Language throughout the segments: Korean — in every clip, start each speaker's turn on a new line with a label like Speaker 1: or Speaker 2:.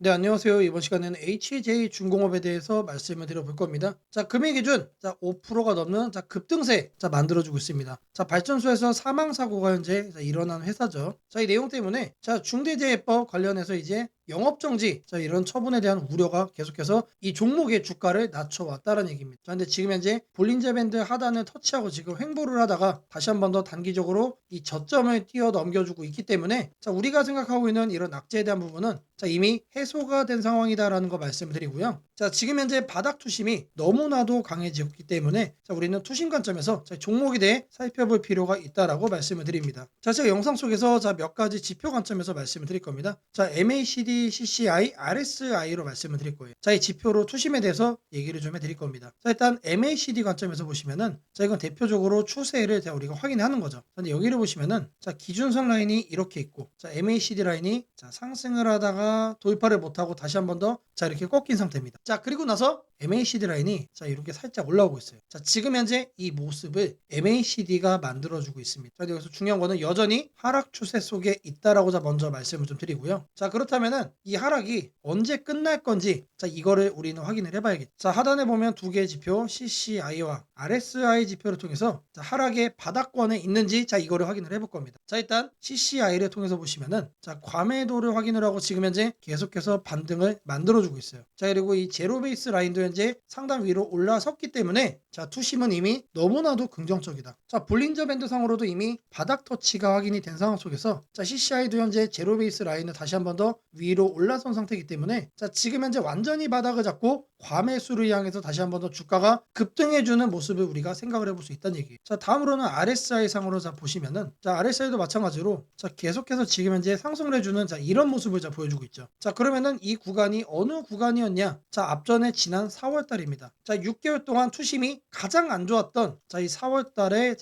Speaker 1: 네, 안녕하세요. 이번 시간에는 HJ중공업에 대해서 말씀을 드려볼 겁니다. 자, 금일 기준 5%가 넘는 급등세 만들어주고 있습니다. 자, 발전소에서 사망사고가 현재 일어난 회사죠. 자, 이 내용 때문에 중대재해법 관련해서 이제 영업정지 이런 처분에 대한 우려가 계속해서 이 종목의 주가를 낮춰왔다는 얘기입니다. 자, 근데 지금 현재 볼린저 밴드 하단을 터치하고 지금 횡보를 하다가 다시 한 번 더 단기적으로 이 저점을 뛰어 넘겨주고 있기 때문에 우리가 생각하고 있는 이런 악재에 대한 부분은 이미 해소가 된 상황이다라는 거 말씀드리고요. 자, 지금 현재 바닥 투심이 너무나도 강해졌기 때문에 우리는 투심 관점에서 종목에 대해 살펴볼 필요가 있다라고 말씀을 드립니다. 자, 제가 영상 속에서 몇 가지 지표 관점에서 말씀을 드릴 겁니다. 자, MACD, CCI, RSI로 말씀을 드릴 거예요. 자, 이 지표로 투심에 대해서 얘기를 좀 해드릴 겁니다. 자, 일단 MACD 관점에서 보시면은 이건 대표적으로 추세를 우리가 확인하는 거죠. 근데 여기를 보시면은 기준선 라인이 이렇게 있고 MACD 라인이 상승을 하다가 돌파를 못하고 다시 한 번 더 이렇게 꺾인 상태입니다. 자, 그리고 나서 MACD 라인이 이렇게 살짝 올라오고 있어요. 자, 지금 현재 이 모습을 MACD가 만들어주고 있습니다. 자, 여기서 중요한 거는 여전히 하락 추세 속에 있다라고 먼저 말씀을 좀 드리고요. 자, 그렇다면은 이 하락이 언제 끝날 건지 이거를 우리는 확인을 해봐야겠죠. 자, 하단에 보면 두 개의 지표 CCI와 RSI 지표를 통해서 하락의 바닥권에 있는지 이거를 확인을 해볼 겁니다. 자, 일단 CCI를 통해서 보시면은 과매도를 확인을 하고 지금 현재 계속해서 반등을 만들어주고 있어요. 자, 그리고 이 제로 베이스 라인도 현재 상단 위로 올라섰기 때문에 투심은 이미 너무나도 긍정적이다. 자, 볼린저 밴드 상으로도 이미 바닥 터치가 확인이 된 상황 속에서 CCI도 현재 제로 베이스 라인을 다시 한 번 더 위로 올라선 상태이기 때문에 지금 현재 완전히 바닥을 잡고 과매수를 향해서 다시 한 번 더 주가가 급등해주는 모습을 우리가 생각을 해볼 수 있다는 얘기예요. 자, 다음으로는 RSI 상으로 보시면은 RSI도 마찬가지로 계속해서 지금 현재 상승을 해주는 이런 모습을 보여주고 있죠. 자, 그러면은 이 구간이 어느 구간이었냐? 자, 앞전에 지난 4월 달입니다. 자, 6개월 동안 투심이 가장 안 좋았던 이 4월 달에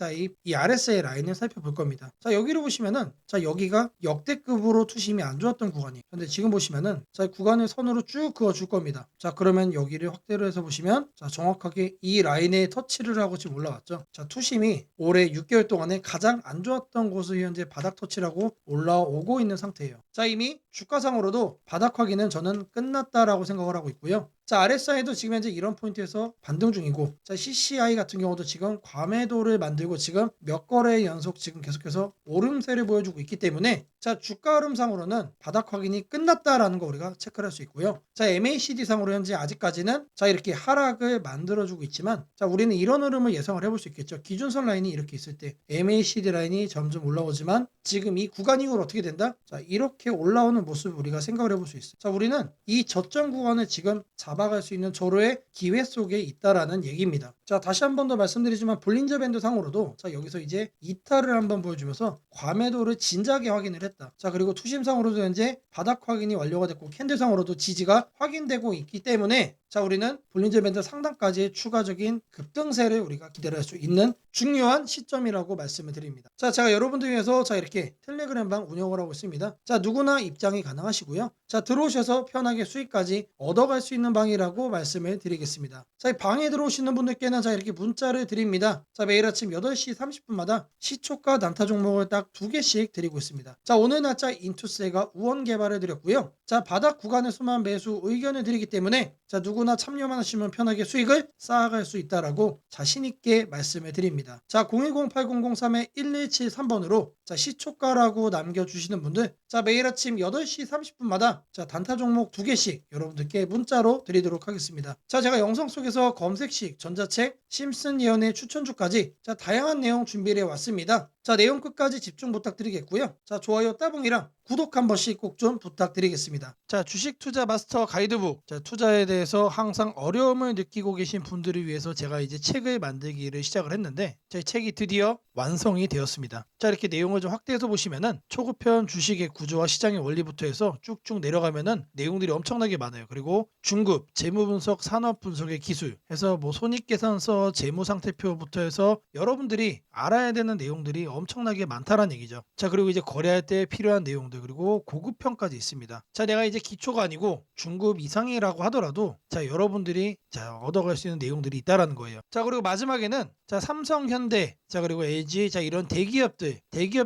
Speaker 1: 이 RSI 라인을 살펴볼 겁니다. 자, 여기로 보시면은 여기가 역대급으로 투심이 안 좋았던 구간이에요. 근데 지금 보시면은 구간을 선으로 쭉 그어 줄 겁니다. 자, 그러면 여기를 확대로 해서 보시면 정확하게 이 라인에 터치를 하고 지금 올라왔죠. 자, 투심이 올해 6개월 동안에 가장 안 좋았던 곳을 현재 바닥 터치를 하고 올라오고 있는 상태예요. 자, 이미 주가상으로도 바닥 확인은 저는 끝났다라고 생각을 하고 있고요. 자, RSI도 지금 현재 이런 포인트에서 반등 중이고, 자, CCI 같은 경우도 지금 과매도를 만들고 지금 몇 거래 연속 지금 계속해서 오름세를 보여주고 있기 때문에 주가 흐름상으로는 바닥 확인이 끝났다라는 거 우리가 체크를 할 수 있고요. 자, MACD 상으로 현재 아직까지는 이렇게 하락을 만들어주고 있지만 우리는 이런 흐름을 예상을 해볼 수 있겠죠. 기준선 라인이 이렇게 있을 때 MACD 라인이 점점 올라오지만 지금 이 구간 이후로 어떻게 된다? 자, 이렇게 올라오는 모습을 우리가 생각을 해볼 수 있어요. 자, 우리는 이 저점 구간을 지금 잡아갈 수 있는 절호의 기회 속에 있다라는 얘기입니다. 자, 다시 한 번 더 말씀드리지만 볼린저 밴드 상으로도 여기서 이제 이탈을 한번 보여주면서 과매도를 진작에 확인을 했다. 자, 그리고 투심상으로도 현재 바닥 확인이 완료가 됐고 캔들상으로도 지지가 확인되고 있기 때문에 우리는 볼린저 밴드 상단까지의 추가적인 급등세를 우리가 기대할 수 있는 중요한 시점이라고 말씀을 드립니다. 자, 제가 여러분들 위해서 이렇게 텔레그램방 운영을 하고 있습니다. 자, 누구나 입장이 가능하시고요. 자, 들어오셔서 편하게 수익까지 얻어갈 수 있는 방이라고 말씀을 드리겠습니다. 자, 이 방에 들어오시는 분들께는 이렇게 문자를 드립니다. 자, 매일 아침 8시 30분마다 시초가 단타 종목을 딱 2개씩 드리고 있습니다. 자, 오늘 날짜 인투스가 우원 개발을 드렸고요. 자, 바닥 구간에서만 매수 의견을 드리기 때문에 누구나 참여만 하시면 편하게 수익을 쌓아갈 수 있다라고 자신있게 말씀을 드립니다. 자, 010-8003-1173번으로 시초가라고 남겨주시는 분들 매일 아침 8시 30분마다 단타 종목 2개씩 여러분들께 문자로 드리도록 하겠습니다. 자, 제가 영상 속에서 검색식, 전자책, 심슨 예언의 추천주까지 다양한 내용 준비를 해왔습니다. 자, 내용 끝까지 집중 부탁드리겠고요. 자, 좋아요 따봉이랑 구독 한 번씩 꼭 좀 부탁드리겠습니다. 자, 주식 투자 마스터 가이드북. 자, 투자에 대해서 항상 어려움을 느끼고 계신 분들을 위해서 제가 이제 책을 만들기를 시작을 했는데 제 책이 드디어 완성이 되었습니다. 자, 이렇게 내용을 좀 확대해서 보시면은 초급편 주식의 구조와 시장의 원리부터 해서 쭉쭉 내려가면은 내용들이 엄청나게 많아요. 그리고 중급, 재무 분석, 산업 분석의 기술 해서 손익계산서, 재무 상태표부터 해서 여러분들이 알아야 되는 내용들이 엄청나게 많다라는 얘기죠. 자, 그리고 이제 거래할 때 필요한 내용들 그리고 고급편까지 있습니다. 자, 내가 이제 기초가 아니고 중급 이상이라고 하더라도 여러분들이 얻어갈 수 있는 내용들이 있다라는 거예요. 자, 그리고 마지막에는 삼성, 현대, 그리고 LG 이런 대기업들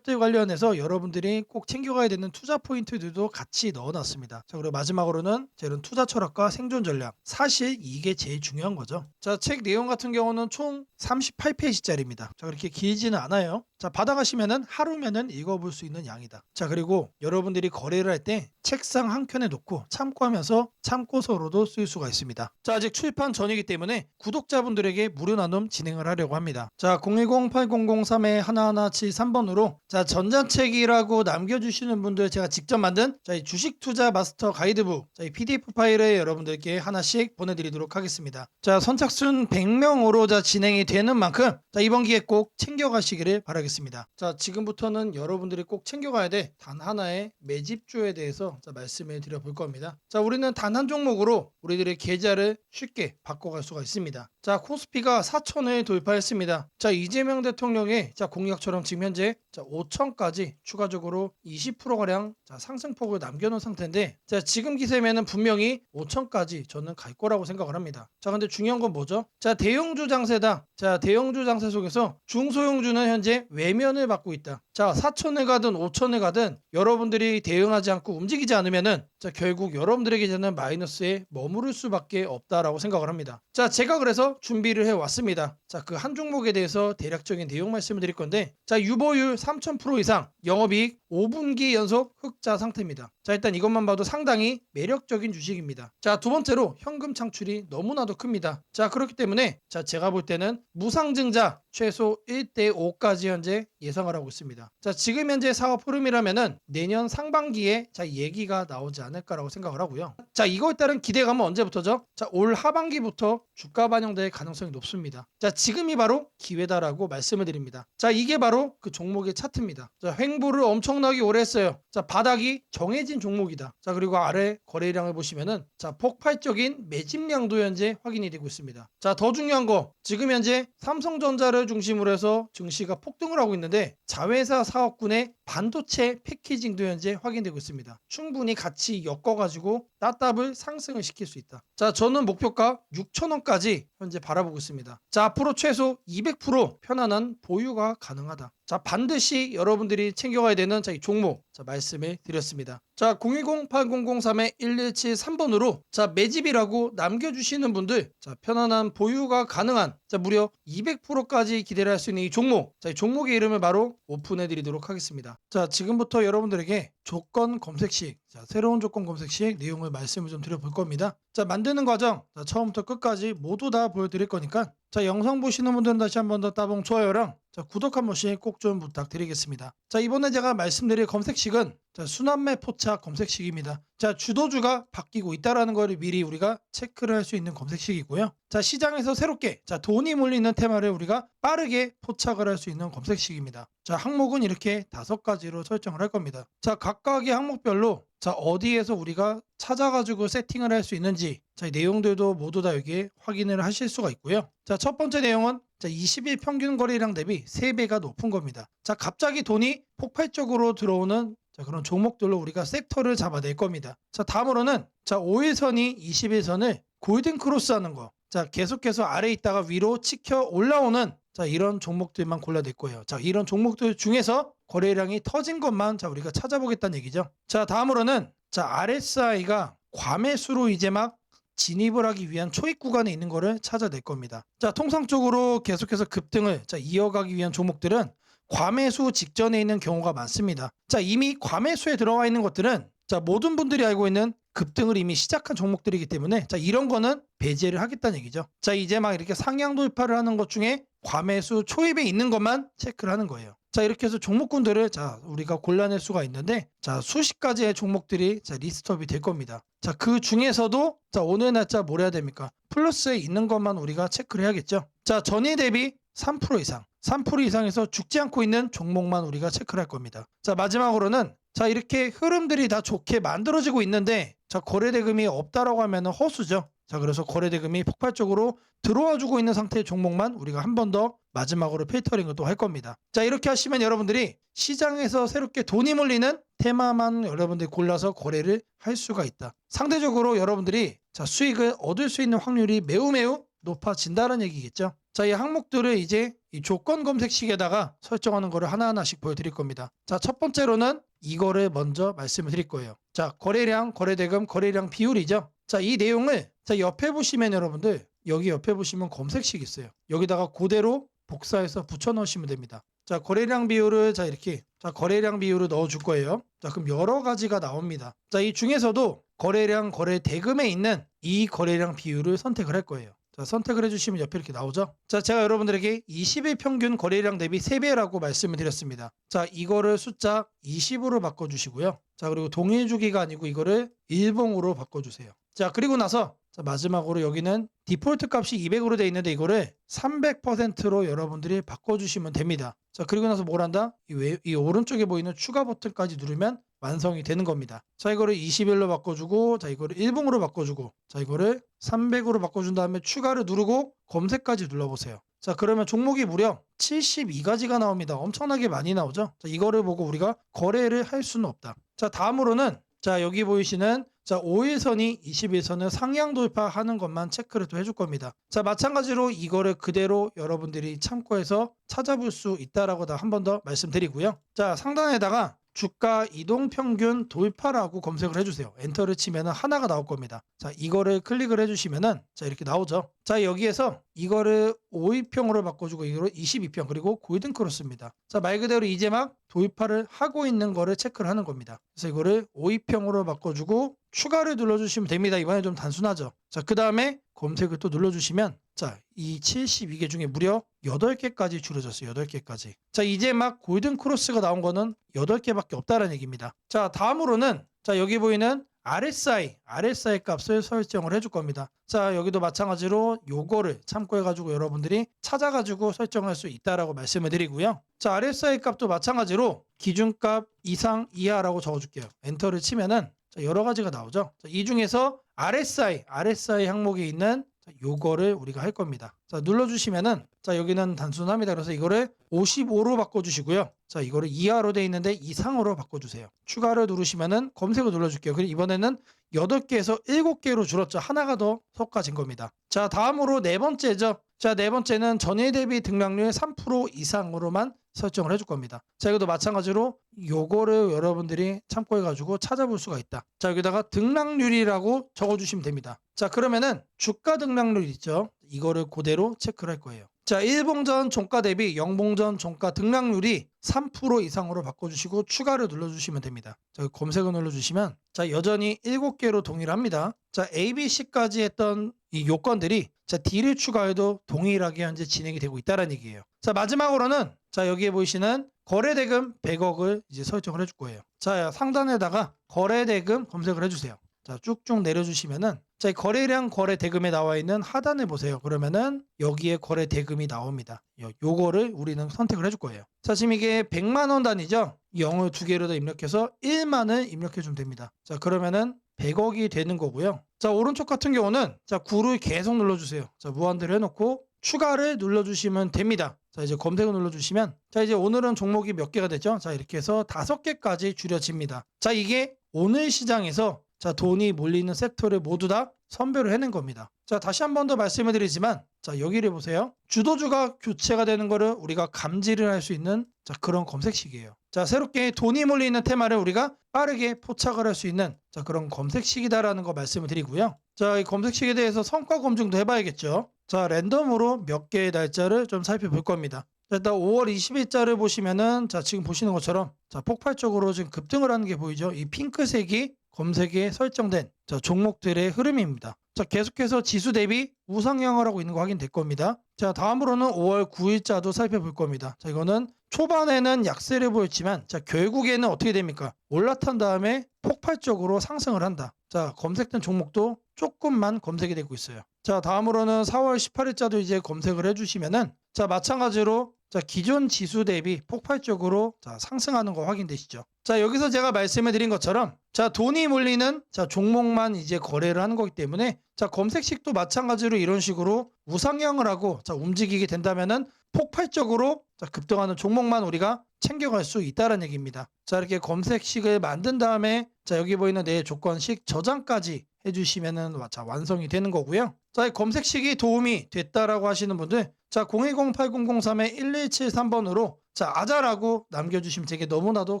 Speaker 1: 컨셉들 관련해서 여러분들이 꼭 챙겨가야 되는 투자 포인트들도 같이 넣어놨습니다. 자, 그리고 마지막으로는 이런 투자 철학과 생존 전략. 사실 이게 제일 중요한 거죠. 자, 책 내용 같은 경우는 총 38페이지짜리입니다. 자, 그렇게 길지는 않아요. 자, 받아가시면은 하루면은 읽어볼 수 있는 양이다. 자, 그리고 여러분들이 거래를 할 때 책상 한 켠에 놓고 참고하면서 참고서로도 쓸 수가 있습니다. 자, 아직 출판 전이기 때문에 구독자분들에게 무료 나눔 진행을 하려고 합니다. 자, 010-8003-1173번으로 자, 전자책이라고 남겨주시는 분들 제가 직접 만든 자, 이 주식 투자 마스터 가이드북 자, 이 PDF 파일을 여러분들께 하나씩 보내드리도록 하겠습니다. 자, 선착순 100명으로 자, 진행이 되는 만큼 자, 이번 기회 꼭 챙겨가시기를 바라겠습니다. 자, 지금부터는 여러분들이 꼭 챙겨가야 돼 단 하나의 매집주에 대해서 자, 말씀을 드려볼 겁니다. 자, 우리는 단 한 종목으로 우리들의 계좌를 쉽게 바꿔갈 수가 있습니다. 자, 코스피가 4천을 돌파했습니다. 자, 이재명 대통령의 자, 공약처럼 지금 현재 자, 5천까지 추가적으로 20%가량 자, 상승폭을 남겨놓은 상태인데 자, 지금 기세면은 분명히 5천까지 저는 갈 거라고 생각을 합니다. 자, 근데 중요한 건 뭐죠? 자, 대형주 장세다. 자, 대형주 장세 속에서 중소형주는 현재 외면을 받고 있다. 자, 4천을 가든 5천을 가든 여러분들이 대응하지 않고 움직이지 않으면은 자, 결국 여러분들에게 저는 마이너스에 머무를 수밖에 없다라고 생각을 합니다. 자, 제가 그래서 준비를 해왔습니다. 자, 그 한 종목에 대해서 대략적인 내용 말씀을 드릴 건데 자, 유보율 3000% 이상, 영업이익 5분기 연속 흑자 상태입니다. 자, 일단 이것만 봐도 상당히 매력적인 주식입니다. 자, 두 번째로 현금 창출이 너무나도 큽니다. 자, 그렇기 때문에 자, 제가 볼 때는 무상증자 최소 1대5까지 현재 예상을 하고 있습니다. 자, 지금 현재 사업 흐름이라면은 내년 상반기에 자, 얘기가 나오지 않을까라고 생각을 하고요. 자, 이거에 따른 기대감은 언제부터죠? 자, 올 하반기부터 주가 반영될 가능성이 높습니다. 자, 지금이 바로 기회다라고 말씀을 드립니다. 자, 이게 바로 그 종목의 차트입니다. 자, 횡보를 엄청나게 오래 했어요. 자, 바닥이 정해진 종목이다. 자, 그리고 아래 거래량을 보시면은 자, 폭발적인 매집량도 현재 확인이 되고 있습니다. 자, 더 중요한 거 지금 현재 삼성전자를 중심으로 해서 증시가 폭등을 하고 있는데 자회사 사업군의 반도체 패키징도 현재 확인되고 있습니다. 충분히 같이 엮어가지고 따답을 상승을 시킬 수 있다. 자, 저는 목표가 6,000원까지 현재 바라보고 있습니다. 자, 앞으로 최소 200% 편안한 보유가 가능하다. 자, 반드시 여러분들이 챙겨가야 되는 자, 이 종목 자, 말씀을 드렸습니다. 자, 010-8003-1173번으로 자, 매집이라고 남겨주시는 분들 자, 편안한 보유가 가능한 자, 무려 200%까지 기대를 할 수 있는 이 종목 자, 이 종목의 이름을 바로 오픈해 드리도록 하겠습니다. 자, 지금부터 여러분들에게 조건 검색식 자, 새로운 조건 검색식 내용을 말씀을 좀 드려볼 겁니다. 자, 만드는 과정 자, 처음부터 끝까지 모두 다 보여드릴 거니까 자, 영상 보시는 분들은 다시 한 번 더 따봉 좋아요랑 자, 구독 한 번씩 꼭 좀 부탁드리겠습니다. 자, 이번에 제가 말씀드릴 검색식은 자, 순환매 포착 검색식입니다. 자, 주도주가 바뀌고 있다라는 것을 미리 우리가 체크를 할 수 있는 검색식이고요. 자, 시장에서 새롭게 자, 돈이 몰리는 테마를 우리가 빠르게 포착을 할 수 있는 검색식입니다. 자, 항목은 이렇게 5가지로 설정을 할 겁니다. 자, 각각의 항목별로 자, 어디에서 우리가 찾아가지고 세팅을 할 수 있는지 자, 이 내용들도 모두 다 여기에 확인을 하실 수가 있고요. 자, 첫 번째 내용은 자, 20일 평균 거래량 대비 3배가 높은 겁니다. 자, 갑자기 돈이 폭발적으로 들어오는 자, 그런 종목들로 우리가 섹터를 잡아낼 겁니다. 자, 다음으로는 자, 5일선이 21선을 골든 크로스 하는 거. 자, 계속해서 아래에 있다가 위로 치켜 올라오는 자, 이런 종목들만 골라낼 거예요. 자, 이런 종목들 중에서 거래량이 터진 것만 자, 우리가 찾아보겠다는 얘기죠. 자, 다음으로는 자, RSI가 과매수로 이제 막 진입을 하기 위한 초입 구간에 있는 거를 찾아낼 겁니다. 자, 통상적으로 계속해서 급등을 자, 이어가기 위한 종목들은 과매수 직전에 있는 경우가 많습니다. 자, 이미 과매수에 들어와 있는 것들은 자, 모든 분들이 알고 있는 급등을 이미 시작한 종목들이기 때문에 자, 이런 거는 배제를 하겠다는 얘기죠. 자, 이제 막 이렇게 상향 돌파를 하는 것 중에 과매수 초입에 있는 것만 체크를 하는 거예요. 자, 이렇게 해서 종목군들을 자, 우리가 골라낼 수가 있는데 자, 수십 가지의 종목들이 자, 리스트업이 될 겁니다. 자, 그 중에서도 자, 오늘 날짜 뭘 해야 됩니까? 플러스에 있는 것만 우리가 체크를 해야겠죠. 자, 전일 대비 3% 이상 3% 이상에서 죽지 않고 있는 종목만 우리가 체크를 할 겁니다. 자, 마지막으로는 자, 이렇게 흐름들이 다 좋게 만들어지고 있는데 자, 거래대금이 없다라고 하면 허수죠. 자, 그래서 거래대금이 폭발적으로 들어와 주고 있는 상태의 종목만 우리가 한 번 더 마지막으로 필터링을 또 할 겁니다. 자, 이렇게 하시면 여러분들이 시장에서 새롭게 돈이 몰리는 테마만 여러분들이 골라서 거래를 할 수가 있다. 상대적으로 여러분들이 자, 수익을 얻을 수 있는 확률이 매우 높아진다는 얘기겠죠. 자, 이 항목들을 이제 이 조건 검색식에다가 설정하는 거를 하나하나씩 보여드릴 겁니다. 자, 첫 번째로는 이거를 먼저 말씀을 드릴 거예요. 자, 거래량, 거래대금, 거래량 비율이죠. 자, 이 내용을 자, 옆에 보시면 여러분들 여기 옆에 보시면 검색식 있어요. 여기다가 그대로 복사해서 붙여 넣으시면 됩니다. 자, 거래량 비율을 자, 이렇게 자, 거래량 비율을 넣어 줄 거예요. 자, 그럼 여러 가지가 나옵니다. 자, 이 중에서도 거래량, 거래 대금에 있는 이 거래량 비율을 선택을 할 거예요. 자, 선택을 해주시면 옆에 이렇게 나오죠. 자, 제가 여러분들에게 20일 평균 거래량 대비 3배라고 말씀을 드렸습니다. 자, 이거를 숫자 20으로 바꿔주시고요. 자, 그리고 동일 주기가 아니고 이거를 일봉으로 바꿔주세요. 자, 그리고 나서 자, 마지막으로 여기는 디폴트 값이 200으로 되어 있는데 이거를 300%로 여러분들이 바꿔주시면 됩니다. 자, 그리고 나서 뭘 한다? 이 오른쪽에 보이는 추가 버튼까지 누르면 완성이 되는 겁니다. 자, 이거를 21로 바꿔주고, 자, 이거를 일봉으로 바꿔주고, 자, 이거를 300으로 바꿔준 다음에 추가를 누르고 검색까지 눌러보세요. 자, 그러면 종목이 무려 72가지가 나옵니다. 엄청나게 많이 나오죠? 자, 이거를 보고 우리가 거래를 할 수는 없다. 자, 다음으로는 자, 여기 보이시는 자, 5일선이 21선을 상향 돌파하는 것만 체크를 또 해줄 겁니다. 자, 마찬가지로 이거를 그대로 여러분들이 참고해서 찾아볼 수 있다라고 한 번 더 말씀드리고요. 자, 상단에다가 주가 이동 평균 돌파라고 검색을 해주세요. 엔터를 치면 하나가 나올 겁니다. 자, 이거를 클릭을 해주시면은 자, 이렇게 나오죠. 자, 여기에서 이거를 5위평으로 바꿔주고 이거를 22평 그리고 골든 크로스입니다. 자, 말 그대로 이제 막 돌파를 하고 있는 거를 체크를 하는 겁니다. 그래서 이거를 5위평으로 바꿔주고 추가를 눌러주시면 됩니다. 이번에 좀 단순하죠. 자, 그 다음에 검색을 또 눌러주시면 자, 이 72개 중에 무려 8개까지 줄여졌어요. 8개까지. 자, 이제 막 골든 크로스가 나온 거는 8개밖에 없다는 얘기입니다. 자, 다음으로는 자, 여기 보이는 RSI 값을 설정을 해줄 겁니다. 자, 여기도 마찬가지로 요거를 참고해가지고 여러분들이 찾아가지고 설정할 수 있다라고 말씀을 드리고요. 자, RSI 값도 마찬가지로 기준값 이상 이하라고 적어줄게요. 엔터를 치면은 자, 여러 가지가 나오죠. 자, 이 중에서 RSI 항목에 있는 자, 요거를 우리가 할 겁니다. 자, 눌러주시면은 자, 여기는 단순합니다. 그래서 이거를 55로 바꿔주시고요. 자, 이거를 이하로 돼 있는데 이상으로 바꿔주세요. 추가를 누르시면은 검색을 눌러줄게요. 그리고 이번에는 8개에서 7개로 줄었죠. 하나가 더 섞어진 겁니다. 자, 다음으로 네 번째죠. 자, 네 번째는 전일 대비 등락률 3% 이상으로만 설정을 해줄 겁니다. 자, 이것도 마찬가지로 요거를 여러분들이 참고해가지고 찾아볼 수가 있다. 자, 여기다가 등락률이라고 적어주시면 됩니다. 자, 그러면은 주가 등락률 있죠. 이거를 그대로 체크를 할 거예요. 자, 일봉전 종가 대비 영봉전 종가 등락률이 3% 이상으로 바꿔주시고 추가를 눌러주시면 됩니다. 자, 검색을 눌러주시면 자, 여전히 7개로 동일합니다. 자, A, B, C까지 했던 이 요건들이 자, D를 추가해도 동일하게 현재 진행이 되고 있다는 얘기예요. 자, 마지막으로는 자, 여기에 보이시는 거래대금 100억을 이제 설정을 해줄 거예요. 자, 상단에다가 거래대금 검색을 해주세요. 자, 쭉쭉 내려주시면은 자, 이 거래량 거래대금에 나와 있는 하단을 보세요. 그러면은 여기에 거래대금이 나옵니다. 요거를 우리는 선택을 해줄 거예요. 자, 지금 이게 100만 원 단위죠. 0을 2개로 더 입력해서 1만을 입력해 주면 됩니다. 자, 그러면은 100억이 되는 거고요. 자, 오른쪽 같은 경우는 자, 9를 계속 눌러주세요. 자, 무한대로 해놓고 추가를 눌러주시면 됩니다. 자, 이제 검색을 눌러주시면 자, 이제 오늘은 종목이 몇 개가 됐죠? 자, 이렇게 해서 5개까지 줄여집니다. 자, 이게 오늘 시장에서 자, 돈이 몰리는 섹터를 모두 다 선별을 해낸 겁니다. 자, 다시 한 번 더 말씀을 드리지만 자, 여기를 보세요. 주도주가 교체가 되는 거를 우리가 감지를 할 수 있는 자, 그런 검색식이에요. 자, 새롭게 돈이 몰리는 테마를 우리가 빠르게 포착을 할 수 있는 자, 그런 검색식이다라는 거 말씀을 드리고요. 자, 이 검색식에 대해서 성과 검증도 해봐야겠죠. 자, 랜덤으로 몇 개의 날짜를 좀 살펴볼 겁니다. 자, 일단 5월 20일자를 보시면은 자, 지금 보시는 것처럼 자, 폭발적으로 지금 급등을 하는 게 보이죠. 이 핑크색이 검색에 설정된 자, 종목들의 흐름입니다. 자, 계속해서 지수 대비 우상향을 하고 있는 거 확인될 겁니다. 자, 다음으로는 5월 9일자도 살펴볼 겁니다. 자, 이거는 초반에는 약세를 보였지만 자, 결국에는 어떻게 됩니까? 올라탄 다음에 폭발적으로 상승을 한다. 자, 검색된 종목도 조금만 검색이 되고 있어요. 자, 다음으로는 4월 18일자도 이제 검색을 해주시면은 자, 마찬가지로 자, 기존 지수 대비 폭발적으로 자, 상승하는 거 확인되시죠? 자, 여기서 제가 말씀해 드린 것처럼 자, 돈이 몰리는 자, 종목만 이제 거래를 하는 거기 때문에 자, 검색식도 마찬가지로 이런 식으로 우상향을 하고 자, 움직이게 된다면은 폭발적으로 자, 급등하는 종목만 우리가 챙겨갈 수 있다는 얘기입니다. 자, 이렇게 검색식을 만든 다음에 자, 여기 보이는 내 조건식 저장까지 해주시면은 자, 완성이 되는 거고요. 자, 이 검색식이 도움이 됐다라고 하시는 분들 자, 010-8003-1173번으로 자, 아자라고 남겨주시면 제게 너무나도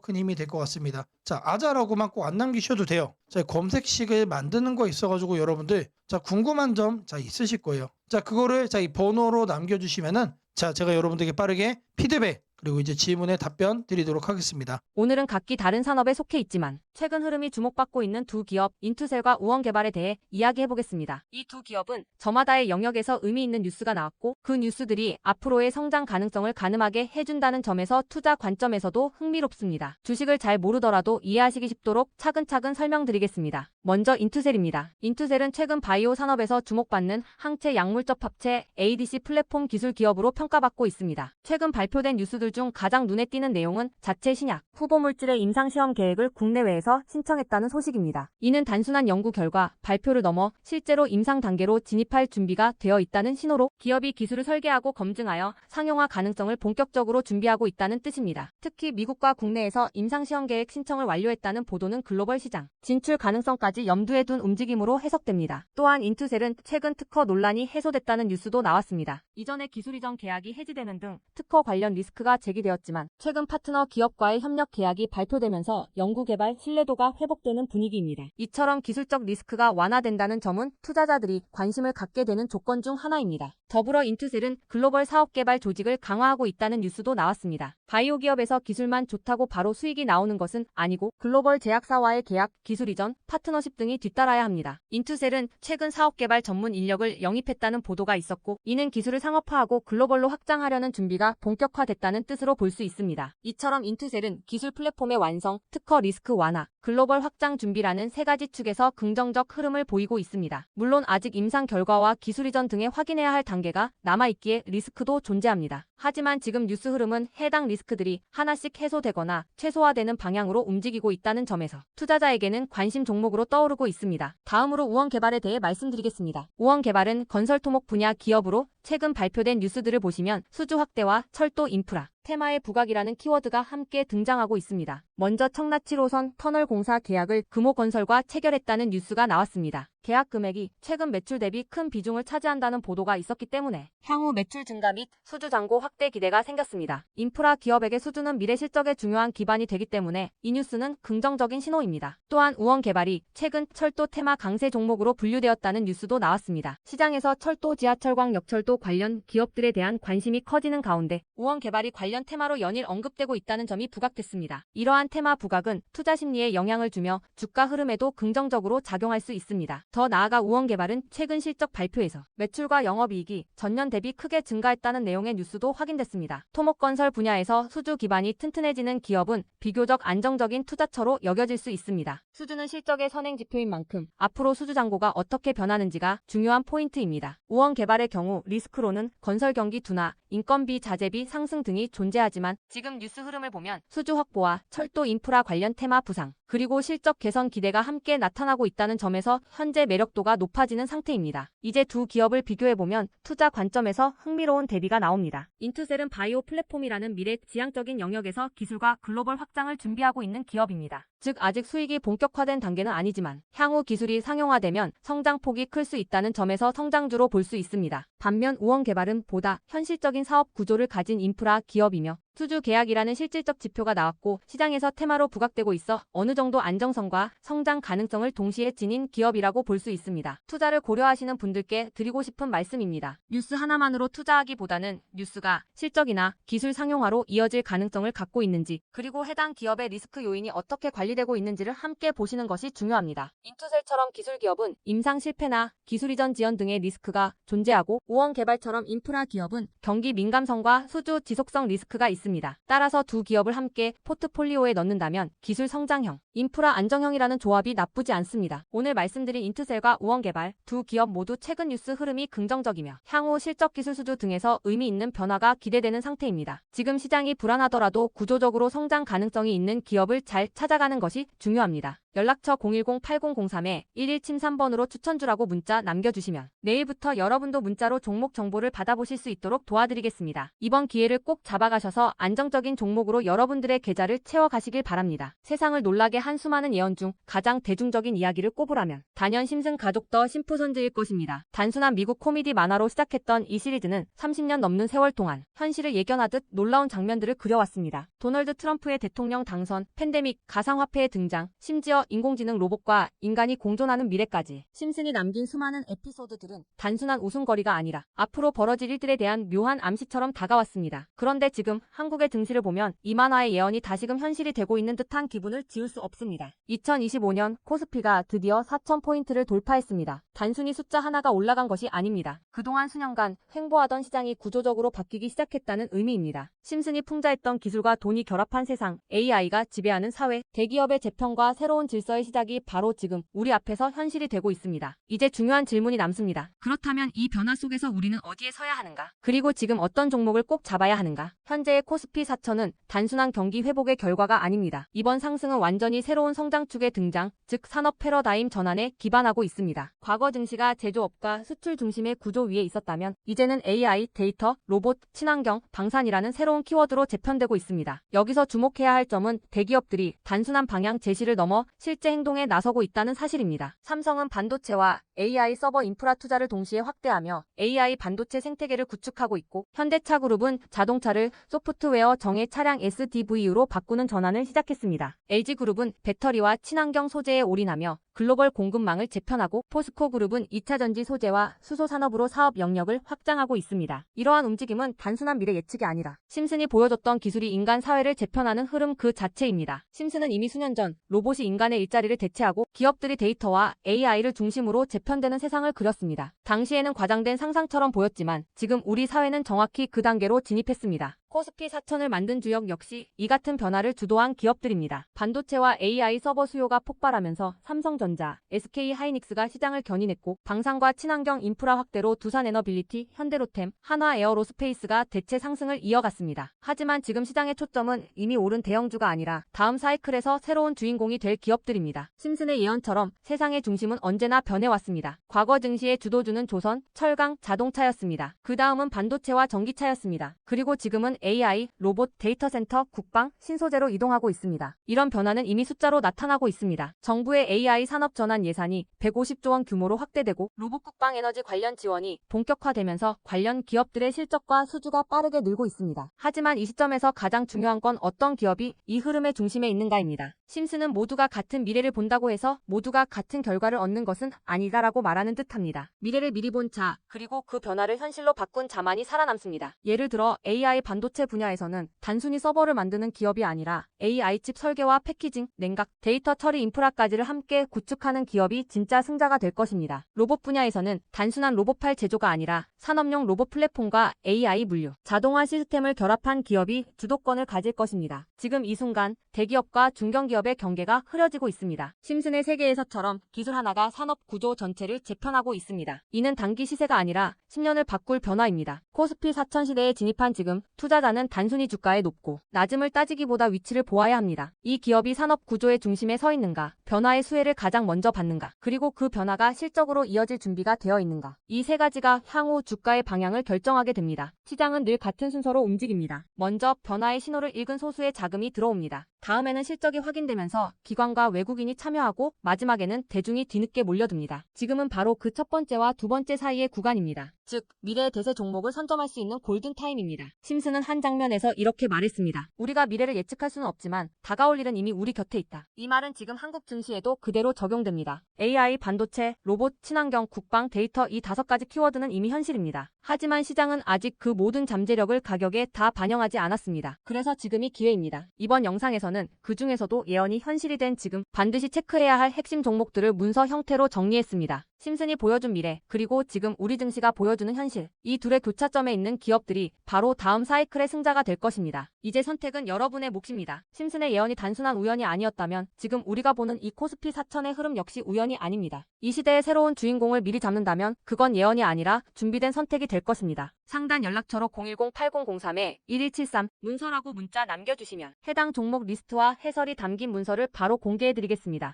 Speaker 1: 큰 힘이 될 것 같습니다. 자, 아자라고만 꼭 안 남기셔도 돼요. 자, 검색식을 만드는 거 있어가지고 여러분들 자, 궁금한 점 자, 있으실 거예요. 자, 그거를 자, 이 번호로 남겨주시면은 자, 제가 여러분들에게 빠르게 피드백 그리고 이제 질문에 답변 드리도록 하겠습니다.
Speaker 2: 오늘은 각기 다른 산업에 속해 있지만 최근 흐름이 주목받고 있는 두 기업 인투셀과 우원개발에 대해 이야기해보겠습니다. 이 두 기업은 저마다의 영역에서 의미 있는 뉴스가 나왔고 그 뉴스들이 앞으로의 성장 가능성을 가늠하게 해준다는 점에서 투자 관점에서도 흥미롭습니다. 주식을 잘 모르더라도 이해하시기 쉽도록 차근차근 설명드리겠습니다. 먼저 인투셀입니다. 인투셀은 최근 바이오 산업에서 주목받는 항체 약물적 합체 ADC 플랫폼 기술 기업으로 평가받고 있습니다. 최근 발표된 뉴스들 중 가장 눈에 띄는 내용은 자체 신약, 후보 물질의 임상시험 계획을 국내외에서 신청했다는 소식입니다. 이는 단순한 연구 결과, 발표를 넘어 실제로 임상 단계로 진입할 준비가 되어 있다는 신호로 기업이 기술을 설계하고 검증하여 상용화 가능성을 본격적으로 준비하고 있다는 뜻입니다. 특히 미국과 국내에서 임상시험 계획 신청을 완료했다는 보도는 글로벌 시장 진출 가능성까지 염두에 둔 움직임으로 해석됩니다. 또한 인투셀은 최근 특허 논란이 해소됐다는 뉴스도 나왔습니다. 이전에 기술 이전 계약이 해지되는 등 특허 관련 리스크가 제기되었지만 최근 파트너 기업과의 협력 계약이 발표되면서 연구개발 신뢰도가 회복되는 분위기입니다. 이처럼 기술적 리스크가 완화된다는 점은 투자자들이 관심을 갖게 되는 조건 중 하나입니다. 더불어 인투셀은 글로벌 사업개발 조직을 강화하고 있다는 뉴스도 나왔습니다. 바이오 기업에서 기술만 좋다고 바로 수익이 나오는 것은 아니고 글로벌 제약사와의 계약, 기술 이전, 파트너십 등이 뒤따라야 합니다. 인투셀은 최근 사업개발 전문 인력을 영입했다는 보도가 있었고 이는 기술을 상업화하고 글로벌로 확장하려는 준비가 본격화됐다는 뜻으로 볼 수 있습니다. 이처럼 인투셀은 기술 플랫폼의 완성, 특허 리스크 완화, 글로벌 확장 준비라는 세 가지 축에서 긍정적 흐름을 보이고 있습니다. 물론 아직 임상 결과와 기술 이전 등의 확인해야 할 단계가 남아있기에 리스크도 존재합니다. 하지만 지금 뉴스 흐름은 해당 리스크들이 하나씩 해소되거나 최소화되는 방향으로 움직이고 있다는 점에서 투자자에게는 관심 종목으로 떠오르고 있습니다. 다음으로 우원개발에 대해 말씀드리겠습니다. 우원개발은 건설 토목 분야 기업으로 최근 발표된 뉴스들을 보시면 수주 확대와 철도 인프라, 테마의 부각이라는 키워드가 함께 등장하고 있습니다. 먼저 청라 7호선 터널 공사 계약을 금호건설과 체결했다는 뉴스가 나왔습니다. 계약 금액이 최근 매출 대비 큰 비중을 차지한다는 보도가 있었기 때문에 향후 매출 증가 및 수주 잔고 확대 기대가 생겼습니다. 인프라 기업에게 수주는 미래 실적의 중요한 기반이 되기 때문에 이 뉴스는 긍정적인 신호입니다. 또한 우원개발이 최근 철도 테마 강세 종목으로 분류되었다는 뉴스도 나왔습니다. 시장에서 철도, 지하철광, 역철도 관련 기업들에 대한 관심이 커지는 가운데 우원개발이 관련 테마로 연일 언급되고 있다는 점이 부각됐습니다. 이러한 테마 부각은 투자 심리에 영향을 주며 주가 흐름에도 긍정적으로 작용할 수 있습니다. 더 나아가 우원개발은 최근 실적 발표에서 매출과 영업이익이 전년 대비 크게 증가했다는 내용의 뉴스도 확인됐습니다. 토목건설 분야에서 수주 기반이 튼튼해지는 기업은 비교적 안정적인 투자처로 여겨질 수 있습니다. 수주는 실적의 선행지표인 만큼 앞으로 수주 잔고가 어떻게 변하는지가 중요한 포인트입니다. 우원개발의 경우 리스크로는 건설 경기 둔화, 인건비, 자재비 상승 등이 존재하지만 지금 뉴스 흐름을 보면 수주 확보와 철도 인프라 관련 테마 부상, 그리고 실적 개선 기대가 함께 나타나고 있다는 점에서 현재 매력도가 높아지는 상태입니다. 이제 두 기업을 비교해보면 투자 관점에서 흥미로운 대비가 나옵니다. 인투셀은 바이오 플랫폼이라는 미래 지향적인 영역에서 기술과 글로벌 확장을 준비하고 있는 기업입니다. 즉 아직 수익이 본격화된 단계는 아니지만 향후 기술이 상용화되면 성장폭이 클 수 있다는 점에서 성장주로 볼 수 있습니다. 반면 우원개발은 보다 현실적인 사업 구조를 가진 인프라 기업이며 수주 계약이라는 실질적 지표가 나왔고 시장에서 테마로 부각되고 있어 어느 정도 안정성과 성장 가능성을 동시에 지닌 기업이라고 볼 수 있습니다. 투자를 고려하시는 분들께 드리고 싶은 말씀입니다. 뉴스 하나만으로 투자하기보다는 뉴스가 실적이나 기술 상용화로 이어질 가능성을 갖고 있는지, 그리고 해당 기업의 리스크 요인이 어떻게 관리되고 있는지를 함께 보시는 것이 중요합니다. 인투셀처럼 기술 기업은 임상 실패나 기술 이전 지연 등의 리스크가 존재하고 우원개발처럼 인프라 기업은 경기 민감성과 수주 지속성 리스크가 있습니다. 따라서 두 기업을 함께 포트폴리오에 넣는다면 기술 성장형, 인프라 안정형이라는 조합이 나쁘지 않습니다. 오늘 말씀드린 인투셀과 우원개발 두 기업 모두 최근 뉴스 흐름이 긍정적이며 향후 실적 기술 수주 등에서 의미 있는 변화가 기대되는 상태입니다. 지금 시장이 불안하더라도 구조적으로 성장 가능성이 있는 기업을 잘 찾아가는 것이 중요합니다. 연락처 010-8003-1173번으로 추천주라고 문자 남겨주시면 내일부터 여러분도 문자로 종목 정보를 받아보실 수 있도록 도와드리겠습니다. 이번 기회를 꼭 잡아가셔서 안정적인 종목으로 여러분들의 계좌를 채워가시길 바랍니다. 세상을 놀라게 한 수많은 예언 중 가장 대중적인 이야기를 꼽으라면 단연 심슨 가족 더 심프선즈일 것입니다. 단순한 미국 코미디 만화로 시작했던 이 시리즈는 30년 넘는 세월 동안 현실을 예견하듯 놀라운 장면들을 그려왔습니다. 도널드 트럼프의 대통령 당선, 팬데믹, 가상화폐의 등장, 심지어 인공지능 로봇과 인간이 공존하는 미래까지 심슨이 남긴 수많은 에피소드들은 단순한 웃음거리가 아니라 앞으로 벌어질 일들에 대한 묘한 암시처럼 다가왔습니다. 그런데 지금 한국의 증시를 보면 이 만화의 예언이 다시금 현실이 되고 있는 듯한 기분을 지울 수 없습니다. 2025년 코스피가 드디어 4,000포인트를 돌파했습니다. 단순히 숫자 하나가 올라간 것이 아닙니다. 그동안 수년간 횡보하던 시장이 구조적으로 바뀌기 시작했다는 의미입니다. 심슨이 풍자했던 기술과 돈이 결합한 세상, AI가 지배하는 사회, 대기업의 재편과 새로운 질서의 시작이 바로 지금 우리 앞에서 현실이 되고 있습니다. 이제 중요한 질문이 남습니다. 그렇다면 이 변화 속에서 우리는 어디에 서야 하는가? 그리고 지금 어떤 종목을 꼭 잡아야 하는가? 현재의 코스피 4천은 단순한 경기 회복의 결과가 아닙니다. 이번 상승은 완전히 새로운 성장축의 등장, 즉 산업 패러다임 전환에 기반하고 있습니다. 과거 증시가 제조업과 수출 중심의 구조 위에 있었다면 이제는 AI, 데이터, 로봇, 친환경, 방산이라는 새로운 키워드로 재편되고 있습니다. 여기서 주목해야 할 점은 대기업들이 단순한 방향 제시를 넘어 실제 행동에 나서고 있다는 사실입니다. 삼성은 반도체와 AI 서버 인프라 투자를 동시에 확대하며 AI 반도체 생태계를 구축하고 있고, 현대차그룹은 자동차를 소프트웨어 정예 차량 SDV으로 바꾸는 전환을 시작했습니다. LG그룹은 배터리와 친환경 소재에 올인하며 글로벌 공급망을 재편하고, 포스코그룹은 2차전지 소재와 수소 산업으로 사업 영역을 확장하고 있습니다. 이러한 움직임은 단순한 미래 예측이 아니라 심슨이 보여줬던 기술이 인간 사회를 재편하는 흐름 그 자체입니다. 심슨은 이미 수년 전 로봇이 인간의 일자리를 대체하고 기업들이 데이터와 AI를 중심으로 재편되는 세상을 그렸습니다. 당시에는 과장된 상상처럼 보였지만 지금 우리 사회는 정확히 그 단계로 진입했습니다. 코스피 4천을 만든 주역 역시 이 같은 변화를 주도한 기업들입니다. 반도체와 AI 서버 수요가 폭발하면서 삼성전자, SK하이닉스가 시장을 견인했고, 방산과 친환경 인프라 확대로 두산에너빌리티, 현대로템, 한화에어로스페이스가 대체 상승을 이어갔습니다. 하지만 지금 시장의 초점은 이미 오른 대형주가 아니라 다음 사이클에서 새로운 주인공이 될 기업들입니다. 심슨의 예언처럼 세상의 중심은 언제나 변해왔습니다. 과거 증시의 주도주는 조선, 철강, 자동차였습니다. 그 다음은 반도체와 전기차였습니다. 그리고 지금은 AI, 로봇, 데이터 센터, 국방, 신소재로 이동하고 있습니다. 이런 변화는 이미 숫자로 나타나고 있습니다. 정부의 AI 산업 전환 예산이 150조 원 규모로 확대되고, 로봇 국방 에너지 관련 지원이 본격화되면서 관련 기업들의 실적과 수주가 빠르게 늘고 있습니다. 하지만 이 시점에서 가장 중요한 건 어떤 기업이 이 흐름의 중심에 있는가입니다. 심슨은 모두가 같은 미래를 본다고 해서 모두가 같은 결과를 얻는 것은 아니다라고 말하는 듯합니다. 미래를 미리 본 자, 그리고 그 변화를 현실로 바꾼 자만이 살아남습니다. 예를 들어 AI 반도체 분야에서는 단순히 서버를 만드는 기업이 아니라 AI 칩 설계와 패키징, 냉각, 데이터 처리 인프라까지를 함께 구축하는 기업이 진짜 승자가 될 것입니다. 로봇 분야에서는 단순한 로봇팔 제조가 아니라 산업용 로봇 플랫폼과 AI 물류, 자동화 시스템을 결합한 기업이 주도권을 가질 것입니다. 지금 이 순간 대기업과 중견기업의 경계가 흐려지고 있습니다. 심슨의 세계에서처럼 기술 하나가 산업 구조 전체를 재편하고 있습니다. 이는 단기 시세가 아니라 10년을 바꿀 변화입니다. 코스피 4천 시대에 진입한 지금 투자자는 단순히 주가의 높고 낮음을 따지기보다 위치를 보아야 합니다. 이 기업이 산업 구조의 중심에 서 있는가, 변화의 수혜를 가장 먼저 받는가, 그리고 그 변화가 실적으로 이어질 준비가 되어 있는가. 이 세 가지가 향후 주가의 방향을 결정하게 됩니다. 시장은 늘 같은 순서로 움직입니다. 먼저 변화의 신호를 읽은 소수의 자금이 들어옵니다. 다음에는 실적이 확인되면서 기관과 외국인이 참여하고, 마지막에는 대중이 뒤늦게 몰려듭니다. 지금은 바로 그 첫 번째와 두 번째 사이의 구간입니다. 즉, 미래의 대세 종목을 선점할 수 있는 골든타임입니다. 심슨은 한 장면에서 이렇게 말했습니다. 우리가 미래를 예측할 수는 없지만 다가올 일은 이미 우리 곁에 있다. 이 말은 지금 한국 증시에도 그대로 적용됩니다. AI, 반도체, 로봇, 친환경, 국방, 데이터 이 5가지 키워드는 이미 현실입니다. 하지만 시장은 아직 그 모든 잠재력을 가격에 다 반영하지 않았습니다. 그래서 지금이 기회입니다. 이번 영상에서는 그 중에서도 예언이 현실이 된 지금 반드시 체크해야 할 핵심 종목들을 문서 형태로 정리했습니다. 심슨이 보여준 미래, 그리고 지금 우리 증시가 보여주는 현실, 이 둘의 교차점에 있는 기업들이 바로 다음 사이클의 승자가 될 것입니다. 이제 선택은 여러분의 몫입니다. 심슨의 예언이 단순한 우연이 아니었다면 지금 우리가 보는 이 코스피 4천의 흐름 역시 우연이 아닙니다. 이 시대의 새로운 주인공을 미리 잡는다면 그건 예언이 아니라 준비된 선택이 될 것입니다. 상단 연락처로 010-8003-1173 문서라고 문자 남겨주시면 해당 종목 리스트와 해설이 담긴 문서를 바로 공개해드리겠습니다.